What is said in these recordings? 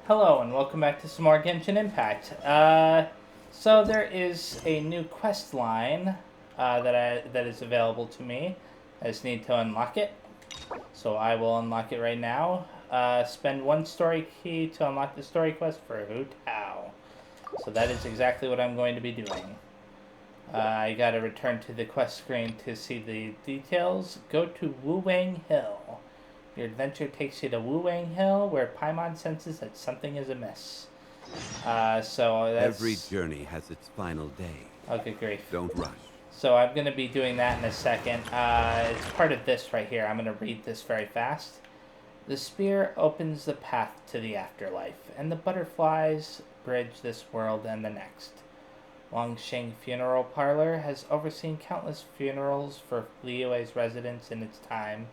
Hello and welcome back to some more Genshin Impact. So there is a new quest line that is available to me. I just need to unlock it. So I will unlock it right now. Spend one story key to unlock the story quest for Hu Tao. So that is exactly what I'm going to be doing. I gotta return to the quest screen to see the details. Go to Wu Wang Hill. Your adventure takes you to Wu Wang Hill, where Paimon senses that something is amiss. So that's... Every journey has its final day. Oh, good grief. Don't rush. So I'm going to be doing that in a second. It's part of this right here. I'm going to read this very fast. The spear opens the path to the afterlife, and the butterflies bridge this world and the next. Longsheng Funeral Parlor has overseen countless funerals for Liyue's residents in its time,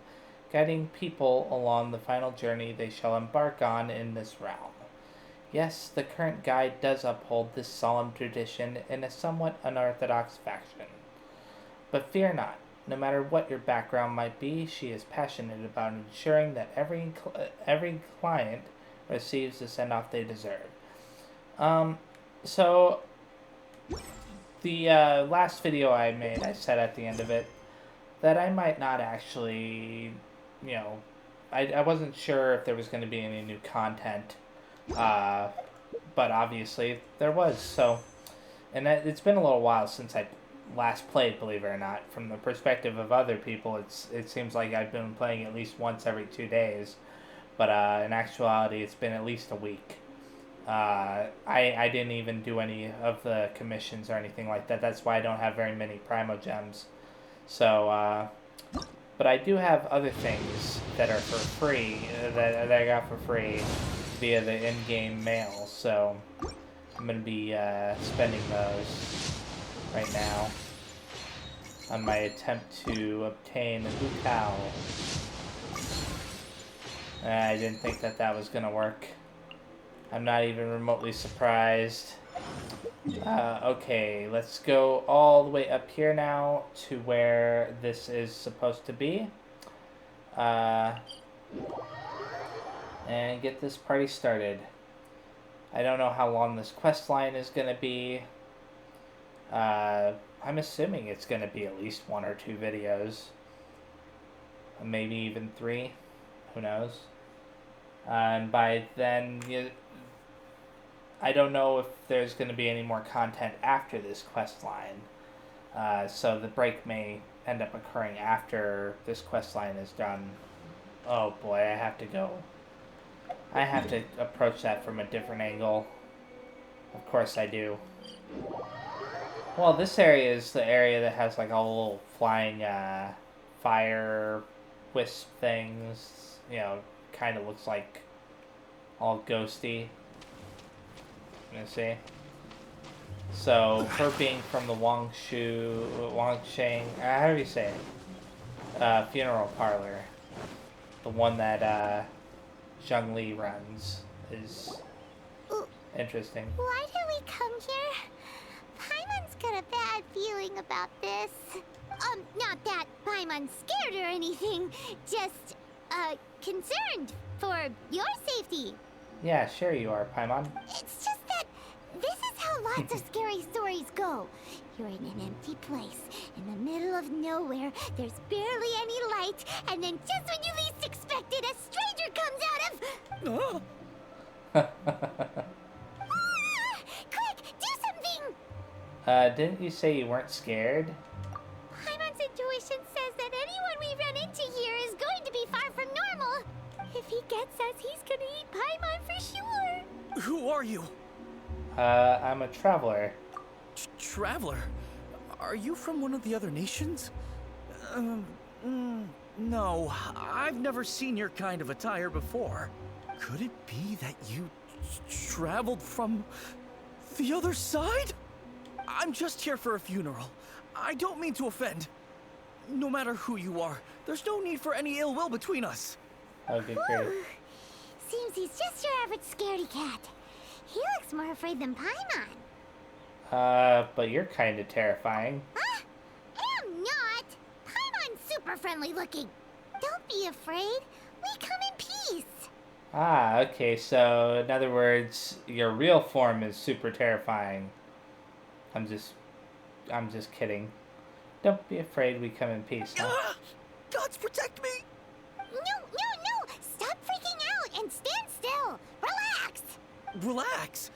guiding people along the final journey they shall embark on in this realm. Yes, the current guide does uphold this solemn tradition in a somewhat unorthodox fashion. But fear not. No matter what your background might be, she is passionate about ensuring that every client receives the send-off they deserve. So the last video I made, I said at the end of it that I might not actually, I wasn't sure if there was going to be any new content, but obviously there was. So, and it's been a little while since I last played, believe it or not. From the perspective of other people, it seems like I've been playing at least once every 2 days, but in actuality, it's been at least a week. I didn't even do any of the commissions or anything like that. That's why I don't have very many Primo Gems. So, but I do have other things that are for free, that I got for free via the in-game mail. So I'm going to be spending those right now on my attempt to obtain a Hu Tao. I didn't think that was going to work. I'm not even remotely surprised. Okay, let's go all the way up here now to where this is supposed to be. And get this party started. I don't know how long this quest line is going to be. I'm assuming it's going to be at least 1 or 2 videos. Maybe even 3. Who knows? And by then, I don't know if there's going to be any more content after this quest line. So the break may end up occurring after this quest line is done. Oh boy, I have to go. I have to approach that from a different angle. Of course I do. Well, this area is the area that has like all the little flying fire wisp things. Kind of looks like all ghosty. Let's see. So, her being from the Wangsheng, how do you say it? Funeral Parlor. The one that Zhongli runs is interesting. Why did we come here? Paimon's got a bad feeling about this. Not that Paimon's scared or anything, just, concerned for your safety. Yeah, sure you are, Paimon. It's just that this is how lots of scary stories go. You're in an empty place, in the middle of nowhere, there's barely any light, and then just when you least expect it, a stranger comes out of... Quick, do something! Didn't you say you weren't scared? Paimon's intuition says that anyone we run into here is going to be far from normal. If he gets us, he's gonna eat Paimon for sure. Who are you? I'm a traveler. Traveler? Are you from one of the other nations? No, I've never seen your kind of attire before. Could it be that you traveled from the other side? I'm just here for a funeral. I don't mean to offend. No matter who you are, there's no need for any ill will between us. Oh, good grief. Seems he's just your average scaredy cat. He looks more afraid than Paimon. But you're kind of terrifying. Huh? I'm not. Paimon's super friendly looking. Don't be afraid. We come in peace. Ah, okay, so in other words, your real form is super terrifying. I'm just kidding. Don't be afraid, we come in peace, huh? Ah! Gods protect me! No, no, no! Stop freaking out and stand still! Relax! Relax.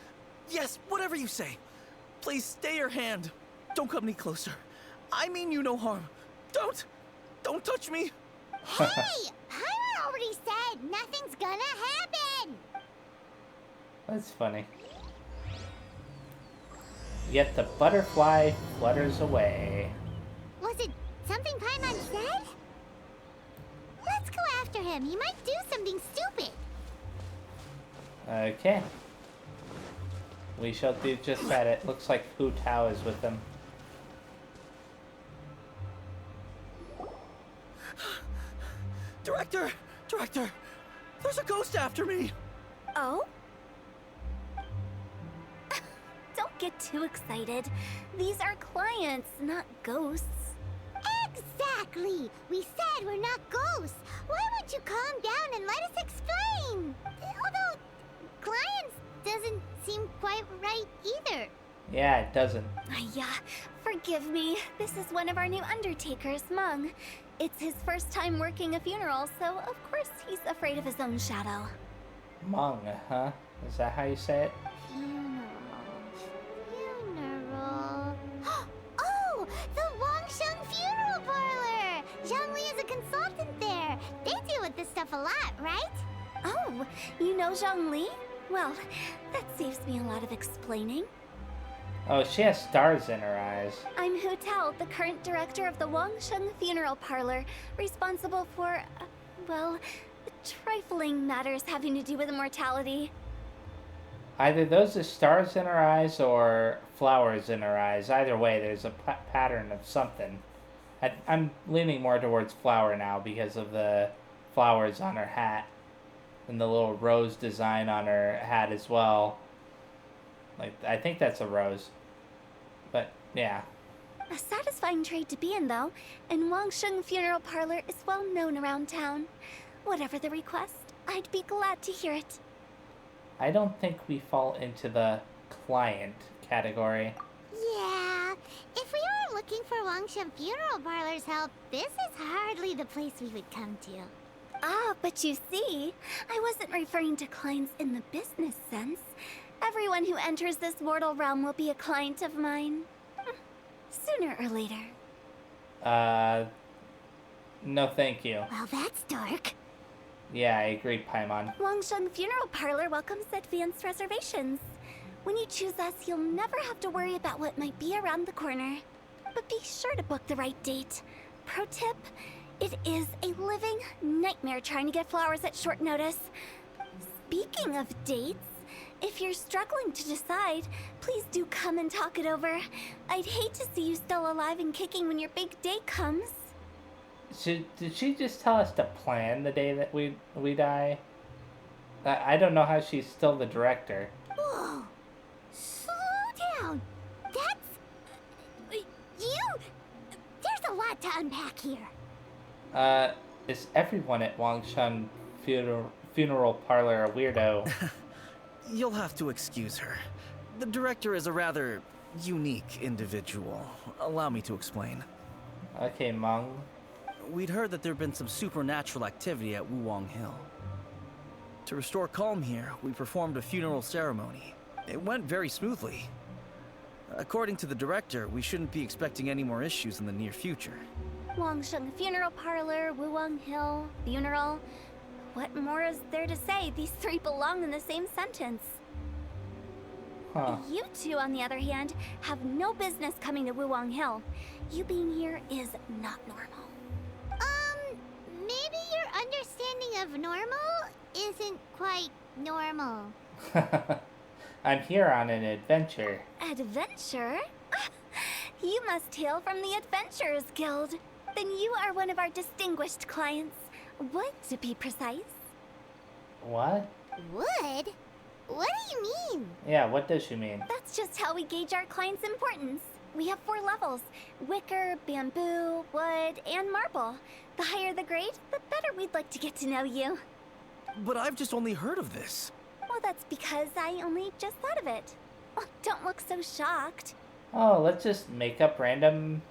Yes, whatever you say. Please stay your hand. Don't come any closer. I mean you no harm. Don't touch me. Hey! Pyra already said nothing's gonna happen! That's funny. Yet the butterfly flutters away. Was it something Paimon said? Let's go after him. He might do something stupid. Okay. We shall do just that. It looks like Hu Tao is with them. Director, there's a ghost after me. Oh? Don't get too excited. These are clients, not ghosts. Exactly! We said we're not ghosts. Why won't you calm down and let us explain? Although, clients doesn't seem quite right either. Yeah, it doesn't. Yeah, forgive me. This is one of our new undertakers, Mung. It's his first time working a funeral, so of course he's afraid of his own shadow. Mung, huh? Is that how you say it? Funeral. Oh! The Wangsheng Funeral Parlor! Zhongli is a consultant there. They deal with this stuff a lot, right? Oh, you know Zhongli? Well, that saves me a lot of explaining. Oh, she has stars in her eyes. I'm Hu Tao, the current director of the Wangsheng Funeral Parlor, responsible for, well, trifling matters having to do with immortality. Either those are stars in her eyes or flowers in her eyes. Either way, there's a pattern of something. I'm leaning more towards flower now because of the flowers on her hat. And the little rose design on her hat as well. Like, I think that's a rose. But, yeah. A satisfying trade to be in, though, and Wangsheng Funeral Parlor is well known around town. Whatever the request, I'd be glad to hear it. I don't think we fall into the client category. Yeah. If we were looking for Wangsheng Funeral Parlor's help, this is hardly the place we would come to. Ah, but you see, I wasn't referring to clients in the business sense. Everyone who enters this mortal realm will be a client of mine. Sooner or later. No thank you. Well, that's dark. Yeah, I agree, Paimon. Wangsheng Funeral Parlor welcomes advanced reservations. When you choose us, you'll never have to worry about what might be around the corner. But be sure to book the right date. Pro tip, it is a living nightmare trying to get flowers at short notice. Speaking of dates, if you're struggling to decide, please do come and talk it over. I'd hate to see you still alive and kicking when your big day comes. Did she just tell us to plan the day that we die? I don't know how she's still the director. Whoa! Slow down! That's... you... There's a lot to unpack here. Is everyone at Wangsheng Funeral Parlor a weirdo? You'll have to excuse her. The director is a rather unique individual. Allow me to explain. Okay, Mung. We'd heard that there'd been some supernatural activity at Wuwang Hill. To restore calm here, we performed a funeral ceremony. It went very smoothly. According to the director, we shouldn't be expecting any more issues in the near future. Wangsheng Funeral Parlor, Wuwang Hill, funeral. What more is there to say? These three belong in the same sentence. Huh. You two, on the other hand, have no business coming to Wuwang Hill. You being here is not normal. Maybe your understanding of normal isn't quite normal. I'm here on an adventure. Adventure? You must hail from the Adventurers Guild. Then you are one of our distinguished clients. Wood, to be precise. What? Wood? What do you mean? Yeah, what does she mean? That's just how we gauge our clients' importance. We have 4 levels: wicker, bamboo, wood, and marble. The higher the grade, the better we'd like to get to know you. but I've just only heard of this. Well, that's because I only just thought of it. Oh, don't look so shocked. Oh, let's just make up random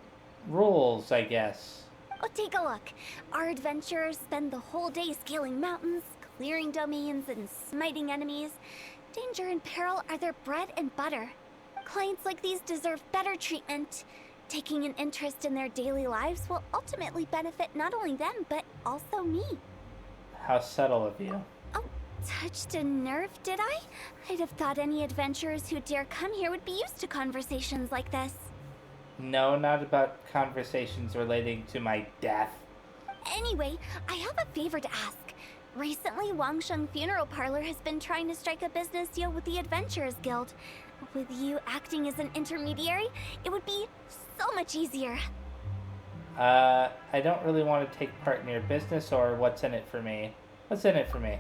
rules, I guess. Oh, take a look. Our adventurers spend the whole day scaling mountains, clearing domains, and smiting enemies. Danger and peril are their bread and butter. Clients like these deserve better treatment. Taking an interest in their daily lives will ultimately benefit not only them, but also me. How subtle of you. Oh, touched a nerve, did I? I'd have thought any adventurers who dare come here would be used to conversations like this. No, not about conversations relating to my death. Anyway, I have a favor to ask. Recently, Wangsheng Funeral Parlor has been trying to strike a business deal with the Adventurers Guild. With you acting as an intermediary, it would be so much easier. I don't really want to take part in your business, or what's in it for me? What's in it for me?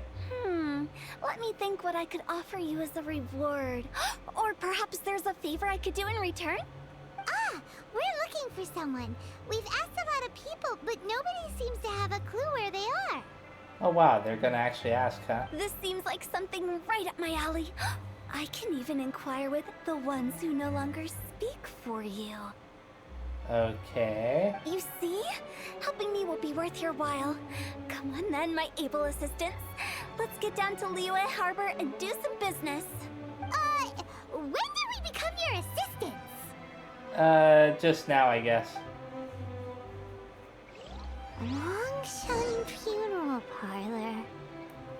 Let me think what I could offer you as a reward. Or perhaps there's a favor I could do in return? Ah, we're looking for someone. We've asked a lot of people, but nobody seems to have a clue where they are. Oh wow, they're gonna actually ask, huh? This seems like something right up my alley. I can even inquire with the ones who no longer speak for you. Okay. You see? Helping me will be worth your while. Come on then, my able assistants. Let's get down to Liyue Harbor and do some business. When did we become your assistants? Just now, I guess. Longshine Funeral Parlor.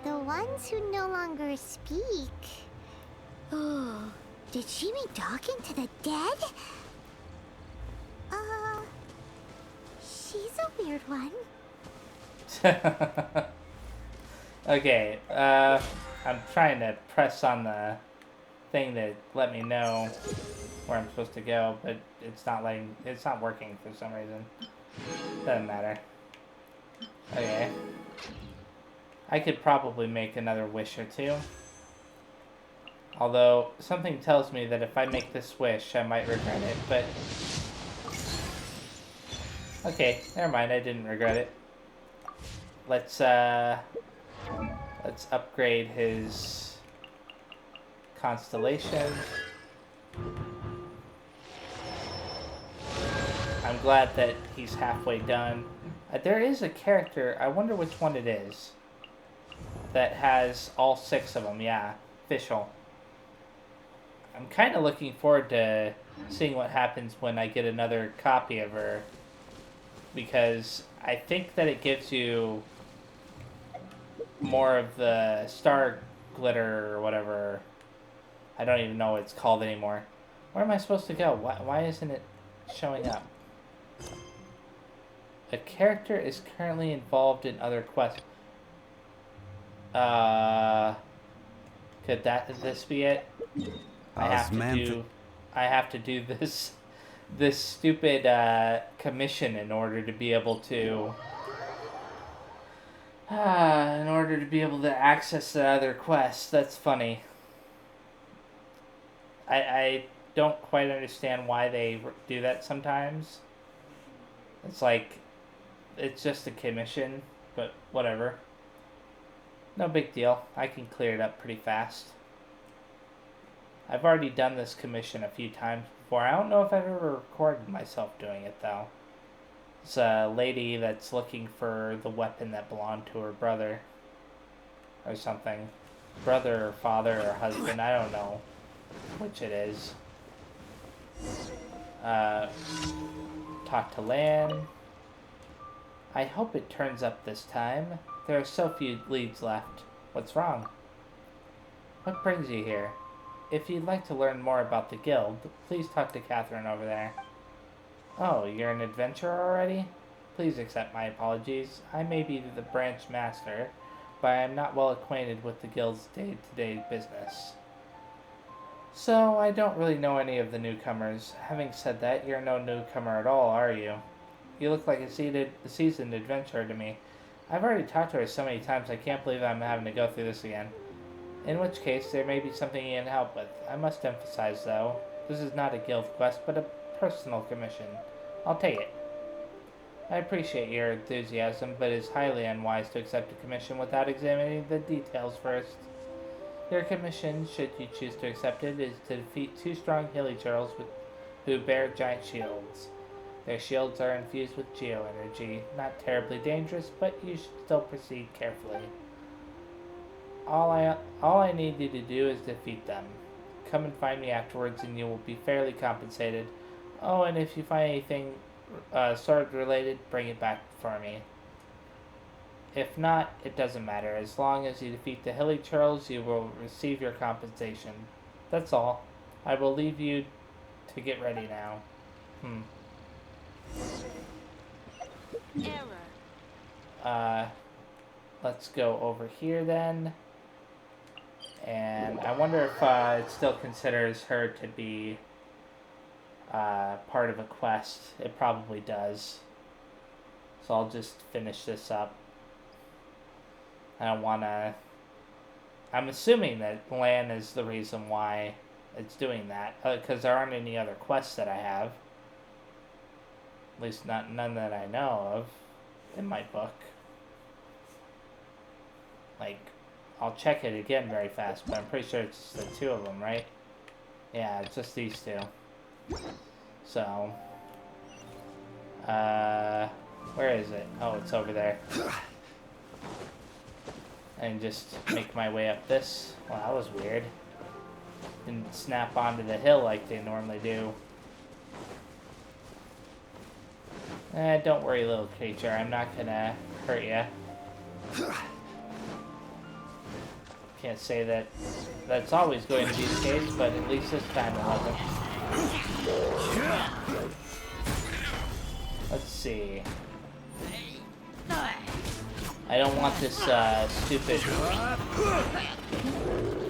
The ones who no longer speak. Oh, did she mean talking to the dead? She's a weird one. Okay, I'm trying to press on the thing to let me know where I'm supposed to go, but it's not working for some reason. Doesn't matter. Okay. I could probably make another wish or two. Although, something tells me that if I make this wish, I might regret it, but... Okay, never mind, I didn't regret it. Let's upgrade his constellation. I'm glad that he's halfway done. There is a character, I wonder which one it is, that has all 6 of them, yeah, official. I'm kind of looking forward to seeing what happens when I get another copy of her, because I think that it gives you more of the star glitter or whatever. I don't even know what it's called anymore. Where am I supposed to go? Why isn't it showing up? A character is currently involved in other quests. Could this be it? I have to do this stupid commission in order to be able to access the other quests. That's funny. I don't quite understand why they do that sometimes. It's like, it's just a commission, but whatever. No big deal. I can clear it up pretty fast. I've already done this commission a few times before. I don't know if I've ever recorded myself doing it, though. It's a lady that's looking for the weapon that belonged to her brother. Or something. Brother or father or husband, I don't know which it is. Talk to Lan. I hope it turns up this time. There are so few leads left. What's wrong? What brings you here? If you'd like to learn more about the guild, please talk to Catherine over there. Oh, you're an adventurer already? Please accept my apologies. I may be the branch master, but I am not well acquainted with the guild's day-to-day business. So, I don't really know any of the newcomers. Having said that, you're no newcomer at all, are you? You look like a seasoned adventurer to me. I've already talked to her so many times I can't believe I'm having to go through this again. In which case, there may be something you can help with. I must emphasize, though, this is not a guild quest, but a personal commission. I'll take it. I appreciate your enthusiasm, but it is highly unwise to accept a commission without examining the details first. Your commission, should you choose to accept it, is to defeat 2 strong hilly turtles who bear giant shields. Their shields are infused with geo-energy. Not terribly dangerous, but you should still proceed carefully. All I need you to do is defeat them. Come and find me afterwards and you will be fairly compensated. Oh, and if you find anything sword related, bring it back for me. If not, it doesn't matter. As long as you defeat the hilly turtles, you will receive your compensation. That's all. I will leave you to get ready now. Error. Let's go over here then. And I wonder if it still considers her to be part of a quest. It probably does. So I'll just finish this up. I don't want to... I'm assuming that Lan is the reason why it's doing that. Because there aren't any other quests that I have. At least none that I know of in my book. Like, I'll check it again very fast, but I'm pretty sure it's the 2 of them, right? Yeah, it's just these 2. So, where is it? Oh, it's over there. And just make my way up this. Well, that was weird. Didn't snap onto the hill like they normally do. Don't worry, little creature. I'm not gonna hurt you. Can't say that that's always going to be the case, but at least this time it wasn't. Let's see. I don't want this stupid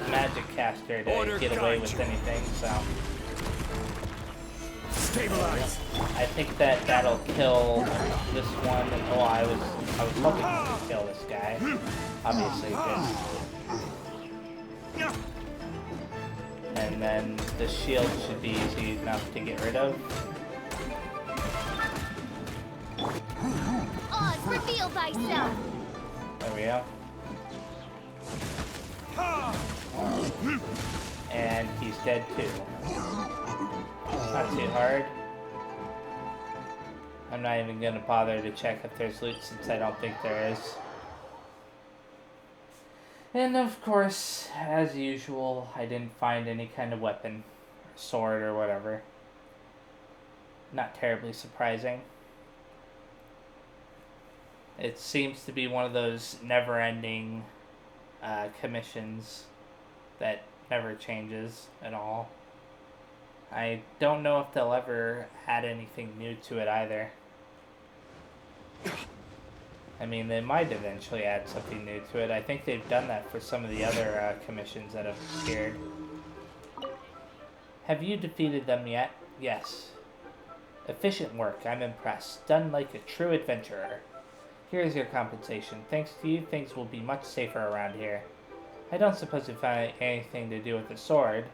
magic caster to get away with anything, so... Stabilize. I think that'll kill this one. Oh, I was hoping to kill this guy. Obviously, because... And then the shield should be easy enough to get rid of. Oz, reveal thyself! There we go. And he's dead too. Not too hard. I'm not even gonna bother to check if there's loot since I don't think there is. And of course, as usual, I didn't find any kind of weapon, sword or whatever. Not terribly surprising. It seems to be one of those never-ending commissions that never changes at all. I don't know if they'll ever add anything new to it either. I mean, they might eventually add something new to it. I think they've done that for some of the other commissions that have appeared. Have you defeated them yet? Yes. Efficient work. I'm impressed. Done like a true adventurer. Here is your compensation. Thanks to you, things will be much safer around here. I don't suppose you found anything to do with the sword.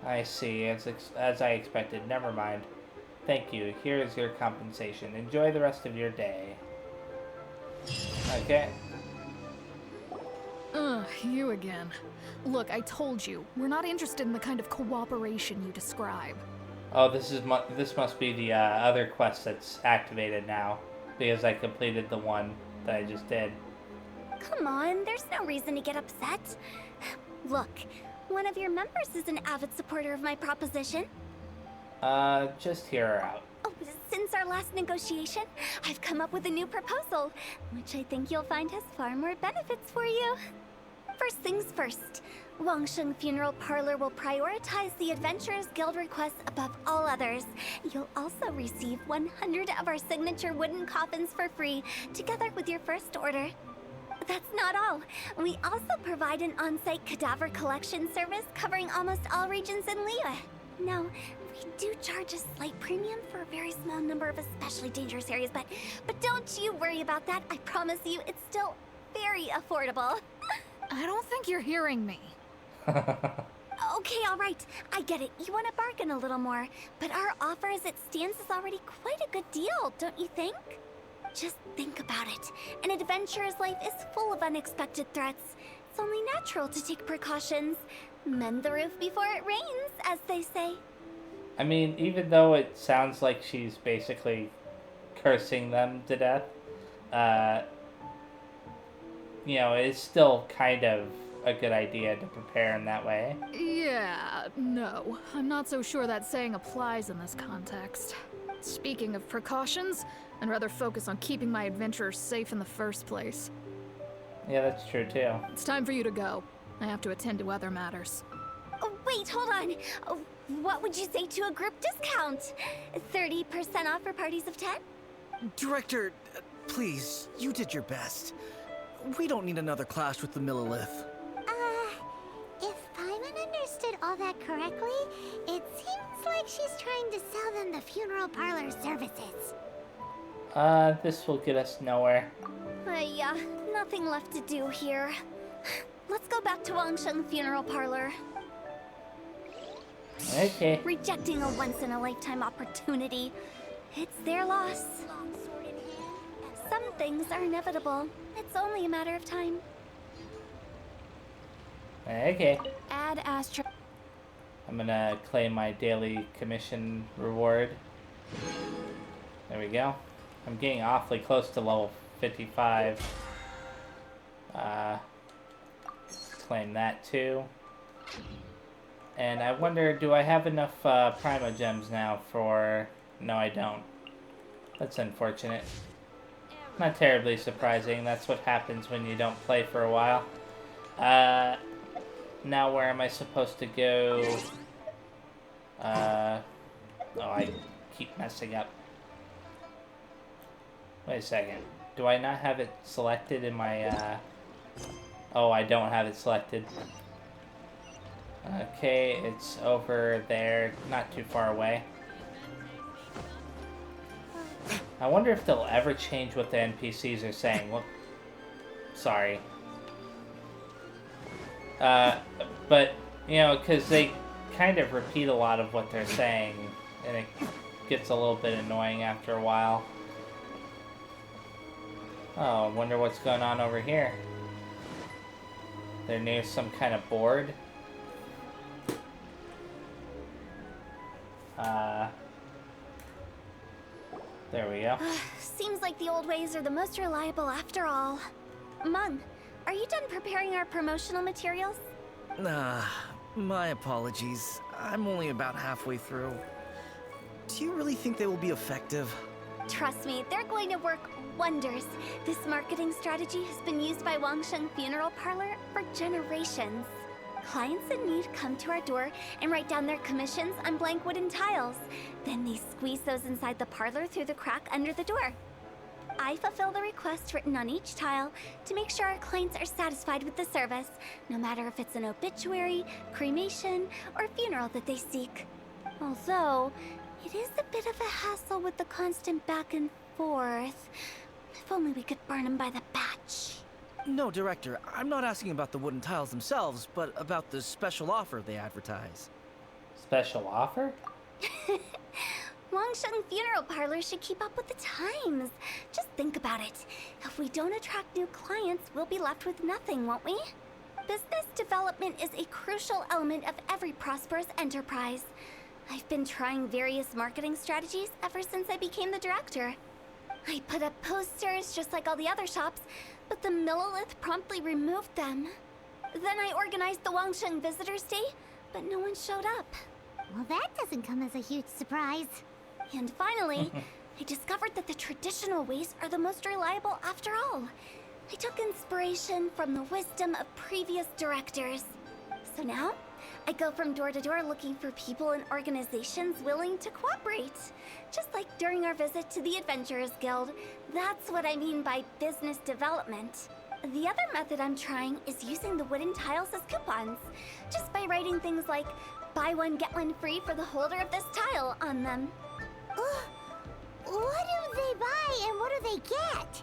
I see, as I expected. Never mind. Thank you. Here is your compensation. Enjoy the rest of your day. Okay. Ugh, you again. Look, I told you, we're not interested in the kind of cooperation you describe. Oh, this must be the other quest that's activated now, because I completed the one that I just did. Come on, there's no reason to get upset. Look, one of your members is an avid supporter of my proposition. Just hear her out. Oh, since our last negotiation, I've come up with a new proposal, which I think you'll find has far more benefits for you. First things first, Wangsheng Funeral Parlor will prioritize the Adventurers Guild requests above all others. You'll also receive 100 of our signature wooden coffins for free, together with your first order. That's not all. We also provide an on-site cadaver collection service covering almost all regions in Liyue. Now, we do charge a slight premium for a very small number of especially dangerous areas, but don't you worry about that. I promise you, it's still very affordable. I don't think you're hearing me. Okay, all right. I get it. You want to bargain a little more, but our offer as it stands is already quite a good deal, don't you think? Just think about it. An adventurer's life is full of unexpected threats. It's only natural to take precautions. Mend the roof before it rains, as they say. I mean, even though it sounds like she's basically cursing them to death, it's still kind of a good idea to prepare in that way. Yeah, no. I'm not so sure that saying applies in this context. Speaking of precautions, I'd rather focus on keeping my adventurers safe in the first place. Yeah, that's true too. It's time for you to go. I have to attend to other matters. Oh, wait, hold on. Oh, what would you say to a group discount? 30% off for parties of 10? Director, please, you did your best. We don't need another clash with the Millilith. If Paimon understood all that correctly, it seems like she's trying to sell them the funeral parlor services. This will get us nowhere. Yeah, nothing left to do here. Let's go back to Wangsheng Funeral Parlor. Okay. Rejecting a once-in-a-lifetime opportunity. It's their loss. Some things are inevitable. It's only a matter of time. Okay. Add Astro. I'm gonna claim my daily commission reward. There we go. I'm getting awfully close to level 55. Claim that too. And I wonder, do I have enough Primo Gems now for... No, I don't. That's unfortunate. Not terribly surprising. That's what happens when you don't play for a while. Now where am I supposed to go? Oh, I keep messing up. Wait a second. Do I not have it selected in my, Oh, I don't have it selected. Okay, it's over there, not too far away. I wonder if they'll ever change what the NPCs are saying. Well, sorry. But, because they kind of repeat a lot of what they're saying, and it gets a little bit annoying after a while. Oh, I wonder what's going on over here. They're near some kind of board. There we go. Seems like the old ways are the most reliable after all. Mung, are you done preparing our promotional materials? My apologies. I'm only about halfway through. Do you really think they will be effective? Trust me, they're going to work wonders. This marketing strategy has been used by Wangsheng Funeral Parlor for generations. Clients in need come to our door and write down their commissions on blank wooden tiles. Then they squeeze those inside the parlor through the crack under the door. I fulfill the requests written on each tile to make sure our clients are satisfied with the service, no matter if it's an obituary, cremation, or funeral that they seek. Although, it is a bit of a hassle with the constant back and forth. If only we could burn them by the batch. No, Director, I'm not asking about the wooden tiles themselves, but about the special offer they advertise. Special offer? Wangsheng Funeral Parlor should keep up with the times. Just think about it. If we don't attract new clients, we'll be left with nothing, won't we? Business development is a crucial element of every prosperous enterprise. I've been trying various marketing strategies ever since I became the director. I put up posters just like all the other shops, but the Millilith promptly removed them. Then I organized the Wangsheng Visitors Day, but no one showed up. Well, that doesn't come as a huge surprise. And finally, I discovered that the traditional ways are the most reliable after all. I took inspiration from the wisdom of previous directors. So now, I go from door to door looking for people and organizations willing to cooperate. Just like during our visit to the Adventurers Guild. That's what I mean by business development. The other method I'm trying is using the wooden tiles as coupons. Just by writing things like, buy one get one free for the holder of this tile on them. What do they buy and what do they get?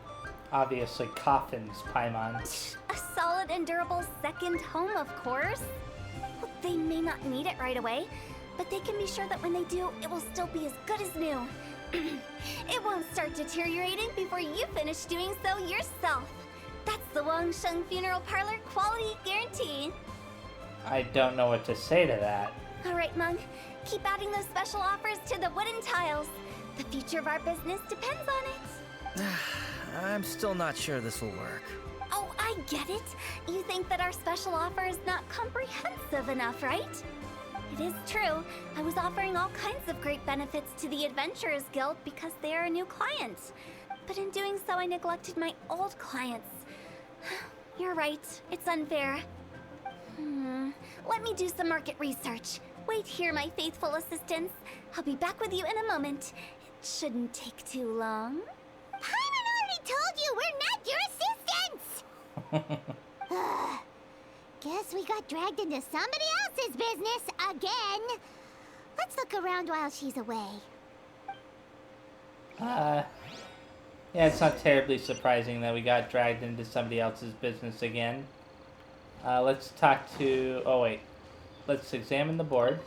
Obviously coffins, Paimon. A solid and durable second home, of course. Well, they may not need it right away, but they can be sure that when they do, it will still be as good as new. It won't start deteriorating before you finish doing so yourself. That's the Wangsheng Funeral Parlor quality guarantee. I don't know what to say to that. Alright, Monk. Keep adding those special offers to the wooden tiles. The future of our business depends on it. I'm still not sure this will work. Oh, I get it. You think that our special offer is not comprehensive enough, right? It is true. I was offering all kinds of great benefits to the Adventurers Guild because they are a new client. But in doing so, I neglected my old clients. You're right. It's unfair. Let me do some market research. Wait here, my faithful assistants. I'll be back with you in a moment. It shouldn't take too long. Paimon already told you we're not your assistants! Guess we got dragged into somebody else's business again. Let's look around while she's away. Yeah, it's not terribly surprising that we got dragged into somebody else's business again. Let's talk to... Oh, wait. Let's examine the board.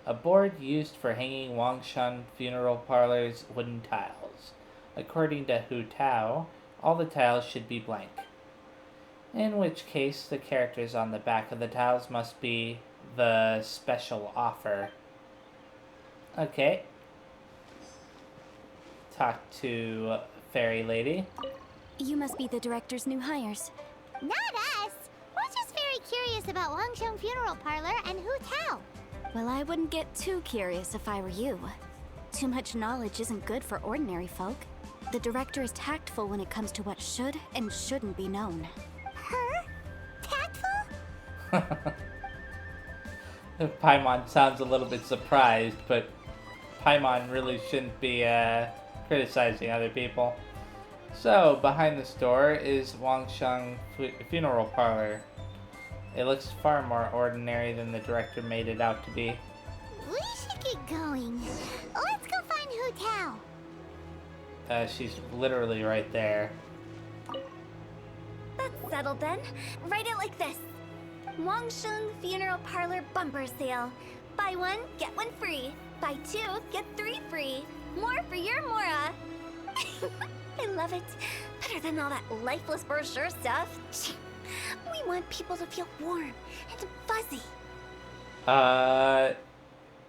A board used for hanging Wangsheng Funeral Parlor's wooden tiles. According to Hu Tao, all the tiles should be blank. In which case, the characters on the back of the tiles must be the special offer. Okay. Talk to Fairy Lady. You must be the director's new hires. Not us! We're just very curious about Wangsheng Funeral Parlor and Hu Tao. Well, I wouldn't get too curious if I were you. Too much knowledge isn't good for ordinary folk. The director is tactful when it comes to what should and shouldn't be known. Her? Tactful? Paimon sounds a little bit surprised, but Paimon really shouldn't be criticizing other people. So, behind the store is Wangsheng Funeral Parlor. It looks far more ordinary than the director made it out to be. We should get going. Let's go find Hu Tao. She's literally right there. That's settled then. Write it like this. Wangsheng Funeral Parlor Bumper Sale. Buy one, get one free. Buy two, get three free. More for your Mora. I love it. Better than all that lifeless brochure stuff. We want people to feel warm and fuzzy.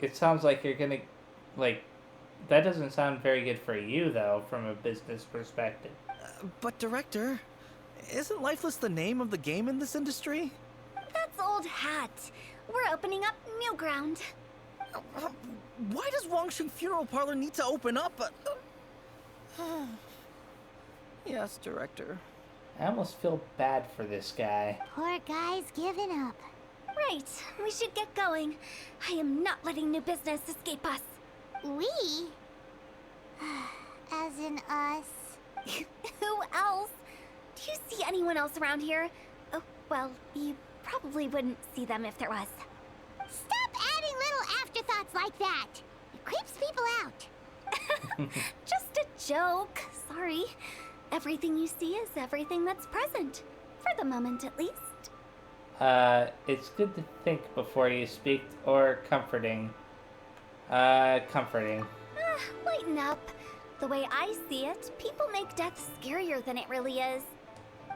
It sounds like you're gonna, that doesn't sound very good for you, though, from a business perspective. But director, isn't lifeless the name of the game in this industry? That's old hat. We're opening up new ground. Why does Wangsheng Funeral Parlor need to open up? Yes, director. I almost feel bad for this guy. Poor guy's given up. Right, we should get going. I am not letting new business escape us. We? As in us. Who else? Do you see anyone else around here? Oh, well, you probably wouldn't see them if there was. Stop adding little afterthoughts like that. It creeps people out. Just a joke. Sorry. Everything you see is everything that's present. For the moment, at least. It's good to think before you speak, or comforting. Comforting. Lighten up. The way I see it, people make death scarier than it really is.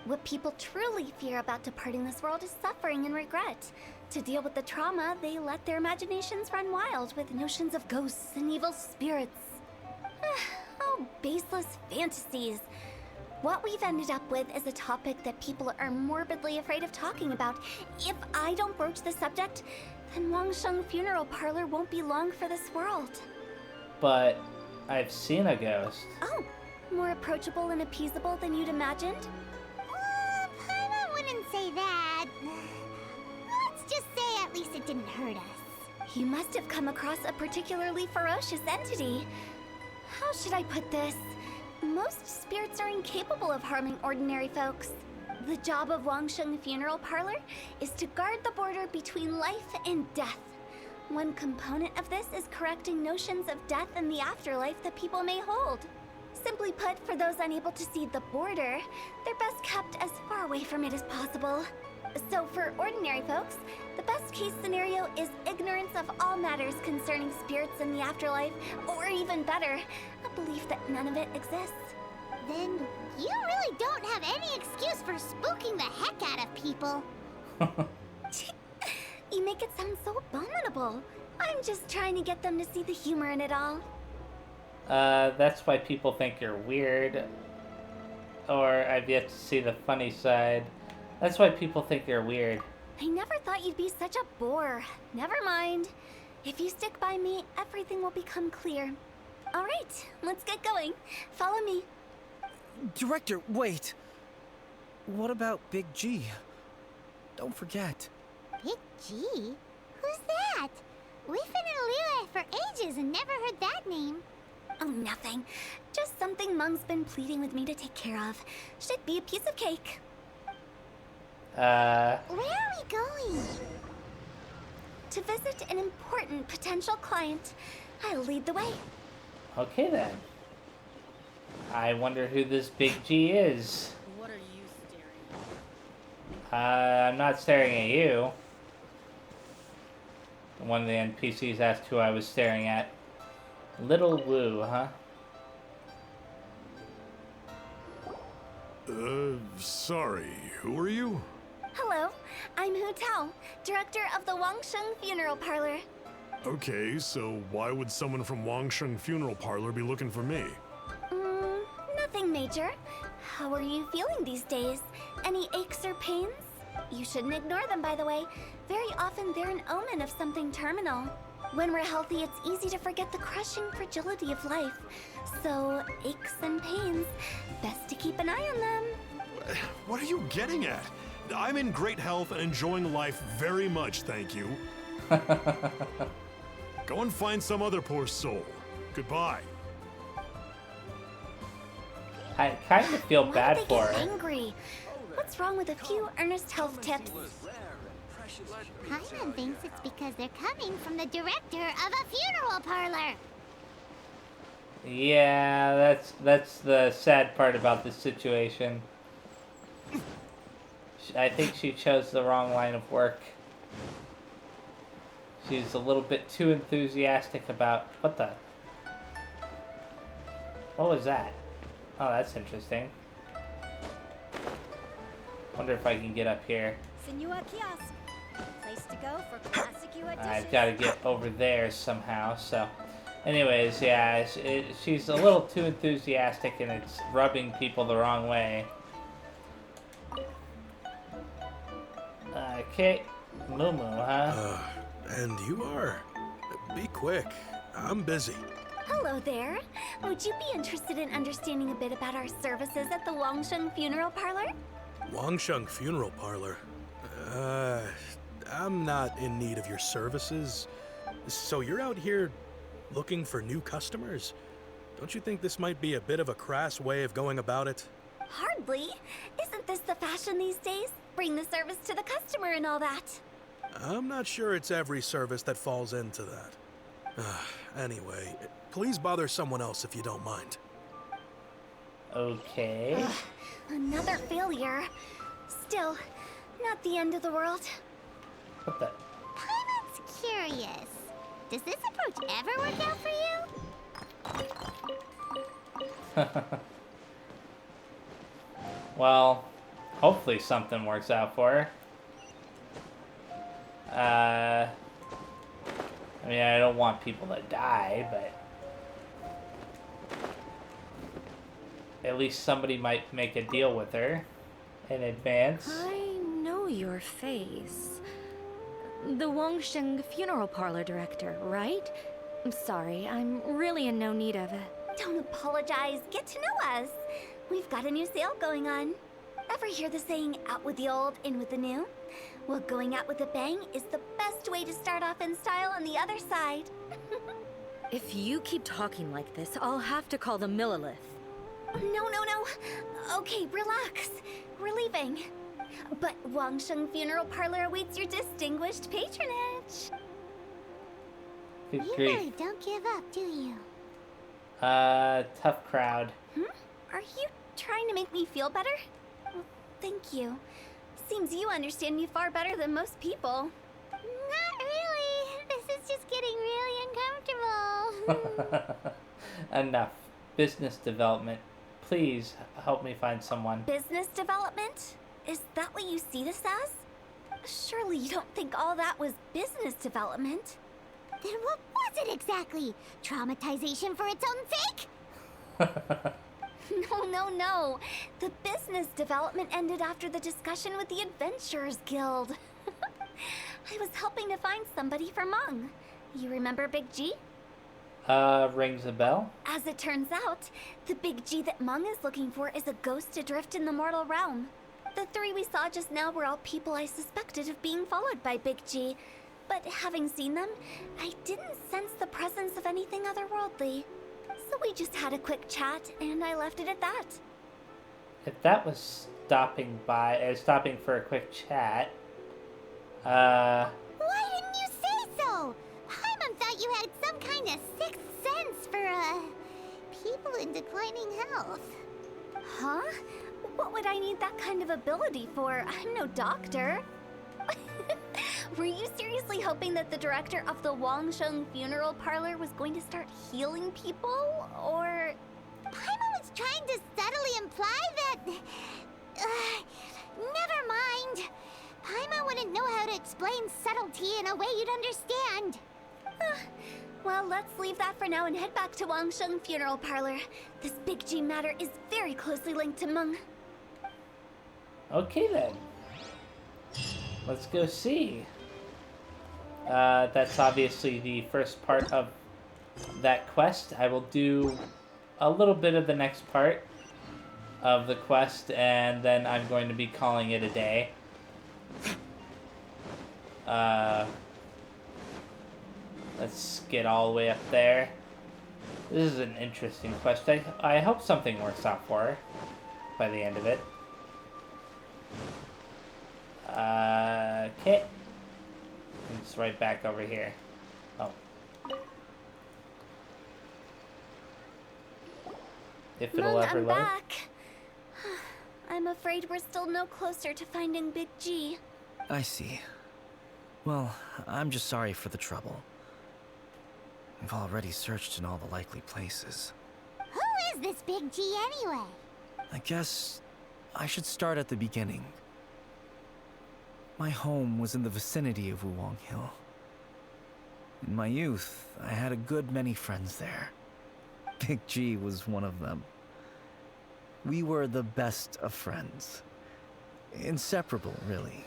What people truly fear about departing this world is suffering and regret. To deal with the trauma, they let their imaginations run wild with notions of ghosts and evil spirits. Oh, baseless fantasies. What we've ended up with is a topic that people are morbidly afraid of talking about. If I don't broach the subject, then Wangsheng Funeral Parlor won't be long for this world. But I've seen a ghost. Oh, more approachable and appeasable than you'd imagined? Paimon wouldn't say that. Let's just say at least it didn't hurt us. You must have come across a particularly ferocious entity. How should I put this? Most spirits are incapable of harming ordinary folks. The job of Wangsheng Funeral Parlor is to guard the border between life and death. One component of this is correcting notions of death and the afterlife that people may hold. Simply put, for those unable to see the border, they're best kept as far away from it as possible. So for ordinary folks, the best case scenario is ignorance of all matters concerning spirits in the afterlife, or even better, a belief that none of it exists. Then you really don't have any excuse for spooking the heck out of people. You make it sound so abominable. I'm just trying to get them to see the humor in it all. That's why people think you're weird. Or I've yet to see the funny side. That's why people think you're weird. I never thought you'd be such a bore. Never mind. If you stick by me, everything will become clear. All right, let's get going. Follow me. Director, wait. What about Big G? Don't forget. Big G? Who's that? We've been in Liyue for ages and never heard that name. Oh, nothing. Just something Mom's been pleading with me to take care of. Should be a piece of cake. Where are we going? To visit an important potential client. I'll lead the way. Okay then. I wonder who this Big G is. What are you staring I'm not staring at you. One of the NPCs asked who I was staring at. Little Woo, huh? Sorry, who are you? Hello, I'm Hu Tao, director of the Wangsheng Funeral Parlor. Okay, so why would someone from Wangsheng Funeral Parlor be looking for me? Nothing major. How are you feeling these days? Any aches or pains? You shouldn't ignore them, by the way. Very often they're an omen of something terminal. When we're healthy, it's easy to forget the crushing fragility of life. So, aches and pains, best to keep an eye on them. What are you getting at? I'm in great health and enjoying life very much, thank you. Go and find some other poor soul. Goodbye. I kind of feel bad Why do for they get her. angry? What's wrong with a few earnest health tips? Paimon thinks it's because they're coming from the director of a funeral parlor. Yeah, that's the sad part about this situation. I think she chose the wrong line of work. She's a little bit too enthusiastic about... What the... What was that? Oh, that's interesting. Wonder if I can get up here. Senua Kiosk. Place to go for classic UA dishes. I've got to get over there somehow, so... Anyways, yeah, she's a little too enthusiastic and it's rubbing people the wrong way. Okay, Moo, huh? And you are? Be quick. I'm busy. Hello there. Would you be interested in understanding a bit about our services at the Wangsheng Funeral Parlor? Wangsheng Funeral Parlor. I'm not in need of your services. So you're out here looking for new customers? Don't you think this might be a bit of a crass way of going about it? Hardly. Isn't this the fashion these days? Bring the service to the customer and all that. I'm not sure it's every service that falls into that. Anyway, please bother someone else if you don't mind. Okay. Another failure. Still, not the end of the world. What the... Paimon's curious. Does this approach ever work out for you? Well, hopefully something works out for her. I mean, I don't want people to die, but... At least somebody might make a deal with her in advance. I know your face. The Wangsheng Funeral Parlor director, right? I'm sorry, I'm really in no need of it. Don't apologize. Get to know us. We've got a new sale going on. Ever hear the saying, out with the old, in with the new? Well, going out with a bang is the best way to start off in style on the other side. If you keep talking like this, I'll have to call the Millilith. No. Okay, relax. We're leaving. But Wangsheng Funeral Parlor awaits your distinguished patronage. Good You grief. really don't give up, do you? Tough crowd. Are you trying to make me feel better? Well, thank you. Seems you understand me far better than most people. Not really. This is just getting really uncomfortable. Enough. Business development. Please help me find someone. Business development? Is that what you see this as? Surely you don't think all that was business development? Then what was it exactly? Traumatization for its own sake? No. The business development ended after the discussion with the Adventurers Guild. I was helping to find somebody for Mung. You remember Big G? Rings a bell? As it turns out, the Big G that Mung is looking for is a ghost adrift in the mortal realm. The three we saw just now were all people I suspected of being followed by Big G. But having seen them, I didn't sense the presence of anything otherworldly. So we just had a quick chat, and I left it at that. If that was stopping for a quick chat, Why didn't you say so? Paimon thought you had some kind of sixth sense for, people in declining health. Huh? What would I need that kind of ability for? I'm no doctor. Were you seriously hoping that the director of the Wangsheng Funeral Parlor was going to start healing people, or...? Paimon was trying to subtly imply that... never mind. Paimon wouldn't know how to explain subtlety in a way you'd understand. Well, let's leave that for now and head back to Wangsheng Funeral Parlor. This Big G matter is very closely linked to Mung. okay then. Let's go see. That's obviously the first part of that quest. I will do a little bit of the next part of the quest, and then I'm going to be calling it a day. Let's get all the way up there. This is an interesting quest. I hope something works out for her by the end of it. Okay. It's right back over here. Oh. If it'll Mung, ever I'm load. back. I'm afraid we're still no closer to finding Big G. I see. Well, I'm just sorry for the trouble. We've already searched in all the likely places. Who is this Big G anyway? I guess I should start at the beginning. My home was in the vicinity of Wuwang Hill. In my youth, I had a good many friends there. Big G was one of them. We were the best of friends. Inseparable, really.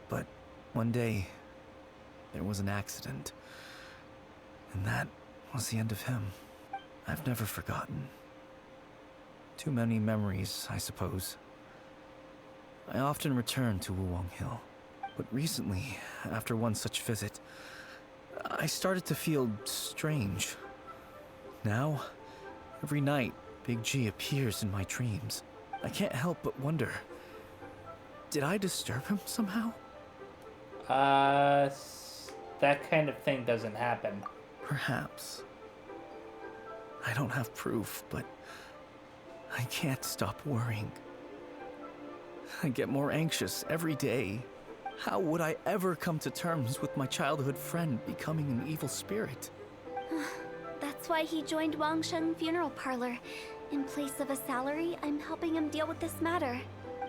But one day, there was an accident. And that was the end of him. I've never forgotten. Too many memories, I suppose. I often return to Wuwang Hill. But recently, after one such visit, I started to feel strange. Now, every night, Big G appears in my dreams. I can't help but wonder, did I disturb him somehow? That kind of thing doesn't happen. Perhaps. I don't have proof, but I can't stop worrying. I get more anxious every day. How would I ever come to terms with my childhood friend becoming an evil spirit? That's why he joined Wangsheng Funeral Parlor. In place of a salary, I'm helping him deal with this matter.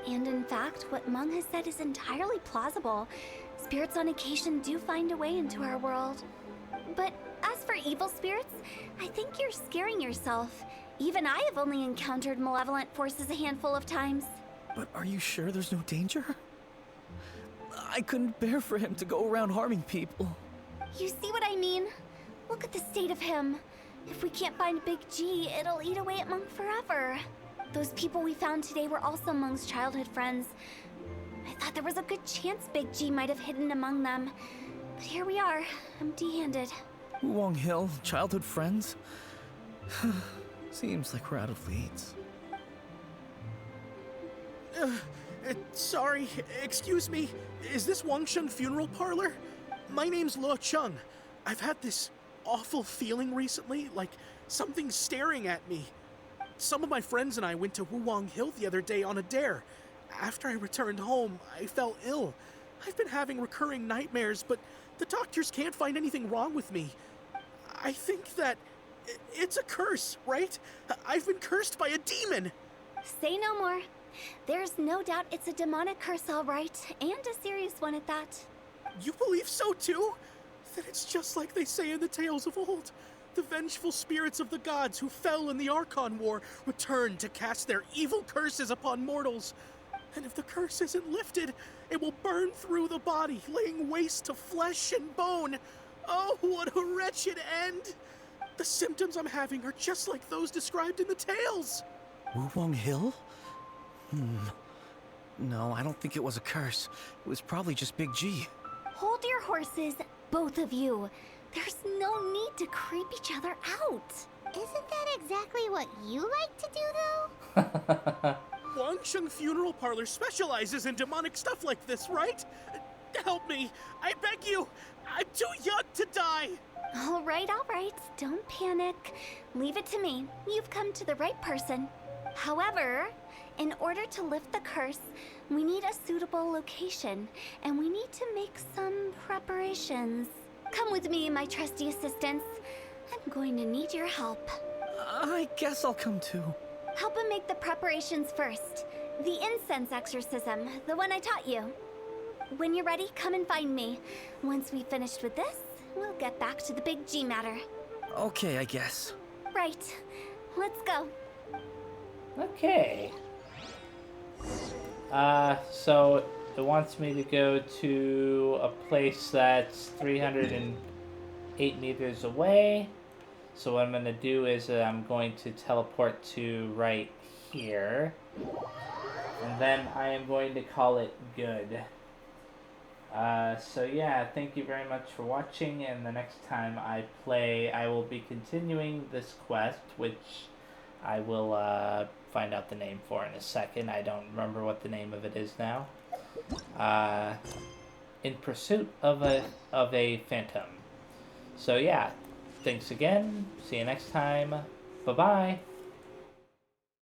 And in fact, what Mung has said is entirely plausible. Spirits on occasion do find a way into our world. But as for evil spirits, I think you're scaring yourself. Even I have only encountered malevolent forces a handful of times. But are you sure there's no danger? I couldn't bear for him to go around harming people. You see what I mean? Look at the state of him. If we can't find Big G, it'll eat away at Mung forever. Those people we found today were also Mung's childhood friends. I thought there was a good chance Big G might have hidden among them. But here we are, empty-handed. Wuwang Hill, childhood friends? Seems like we're out of leads. Sorry, excuse me. Is this Wangsheng Funeral Parlor? My name's Luo Chung. I've had this awful feeling recently, like something's staring at me. Some of my friends and I went to Wuwang Hill the other day on a dare. After I returned home, I fell ill. I've been having recurring nightmares, but the doctors can't find anything wrong with me. I think that it's a curse, right? I've been cursed by a demon. Say no more. There's no doubt it's a demonic curse, all right, and a serious one at that. You believe so too? Then it's just like they say in the tales of old. The vengeful spirits of the gods who fell in the Archon War return to cast their evil curses upon mortals. And if the curse isn't lifted, it will burn through the body, laying waste to flesh and bone. Oh, what a wretched end! The symptoms I'm having are just like those described in the tales. Wulong Hill? No, I don't think it was a curse. It was probably just Big G. Hold your horses, both of you. There's no need to creep each other out. Isn't that exactly what you like to do, though? Wangsheng Funeral Parlor specializes in demonic stuff like this, right? Help me, I beg you. I'm too young to die. All right. Don't panic. Leave it to me. You've come to the right person. However, in order to lift the curse, we need a suitable location, and we need to make some preparations. Come with me, my trusty assistants. I'm going to need your help. I guess I'll come too. Help him make the preparations first. The incense exorcism, the one I taught you. When you're ready, come and find me. Once we've finished with this, we'll get back to the Big G matter. Okay, I guess. Right. Let's go. Okay. So it wants me to go to a place that's 308 meters away. So what I'm going to do is I'm going to teleport to right here. And then I am going to call it good. So yeah, thank you very much for watching, and the next time I play, I will be continuing this quest, which I will find out the name for in a second. I don't remember what the name of it is now. In pursuit of a phantom. So yeah, thanks again. See you next time. Bye-bye.